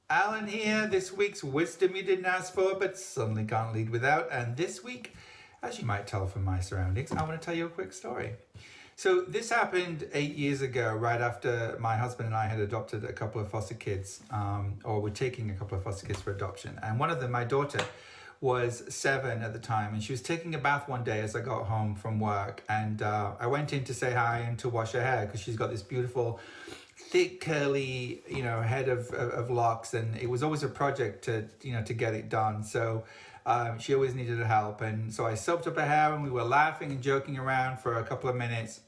Alan here. This week's wisdom you didn't ask for, but suddenly can't lead without. And this week, as you might tell from my surroundings, I want to tell you a quick story. So this happened 8 years ago, right after my husband and I had adopted a couple of foster kids, or were taking a couple of foster kids for adoption. And one of them, my daughter, was 7 at the time, and she was taking a bath one day as I got home from work. And I went in to say hi and to wash her hair because she's got this beautiful thick curly head of locks, and it was always a project to get it done. So she always needed help, and so I soaped up her hair and we were laughing and joking around for a couple of minutes,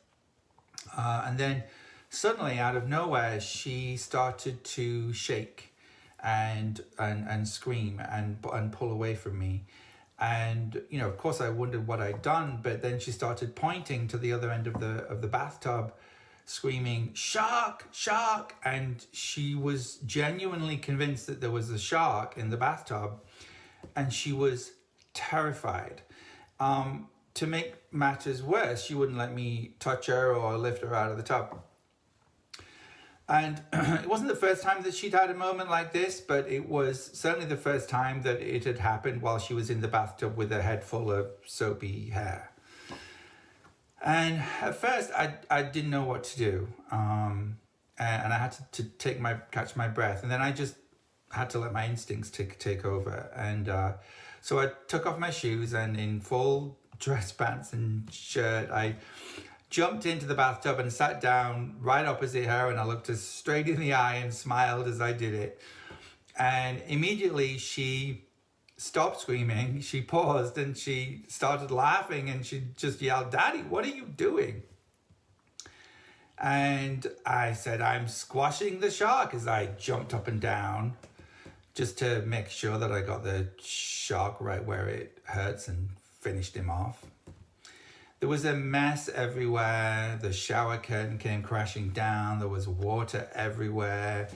and then suddenly out of nowhere she started to shake and scream and pull away from me. And of course I wondered what I'd done, but then she started pointing to the other end of the bathtub, screaming, "Shark, shark!" And she was genuinely convinced that there was a shark in the bathtub, and she was terrified. To make matters worse, she wouldn't let me touch her or lift her out of the tub. And it wasn't the first time that she'd had a moment like this, but it was certainly the first time that it had happened while she was in the bathtub with her head full of soapy hair. And at first, I didn't know what to do, and I had to catch my breath, and then I just had to let my instincts take over. And so I took off my shoes, and in full dress pants and shirt, I jumped into the bathtub and sat down right opposite her, and I looked her straight in the eye and smiled as I did it. And immediately she stopped screaming, she paused, and she started laughing, and she just yelled, "Daddy, what are you doing?" And I said, "I'm squashing the shark," as I jumped up and down just to make sure that I got the shark right where it hurts and finished him off. There was a mess everywhere. The shower curtain came crashing down. There was water everywhere.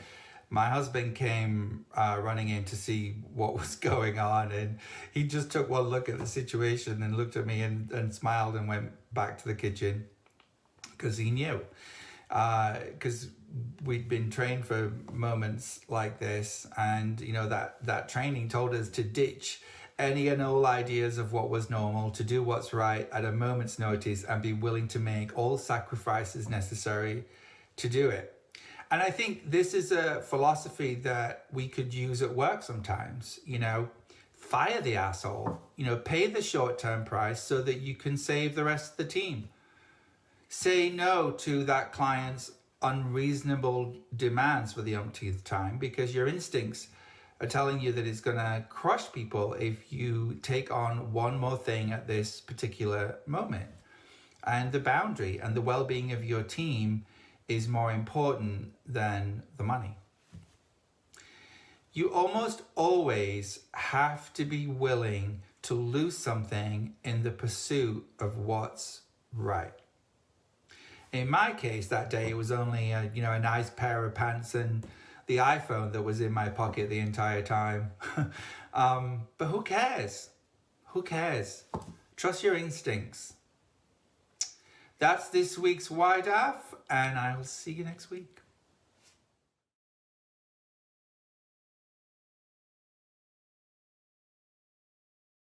My husband came running in to see what was going on, and he just took one look at the situation and looked at me and smiled and went back to the kitchen because he knew. Because we'd been trained for moments like this, and that training told us to ditch any and all ideas of what was normal, to do what's right at a moment's notice, and be willing to make all sacrifices necessary to do it. And I think this is a philosophy that we could use at work sometimes. Fire the asshole, pay the short-term price so that you can save the rest of the team. Say no to that client's unreasonable demands for the umpteenth time, because your instincts are telling you that it's going to crush people if you take on one more thing at this particular moment. And the boundary and the well-being of your team is more important than the money. You almost always have to be willing to lose something in the pursuit of what's right. In my case, that day it was only a nice pair of pants and the iPhone that was in my pocket the entire time. But who cares? Who cares? Trust your instincts. That's this week's Wide Af, and I will see you next week.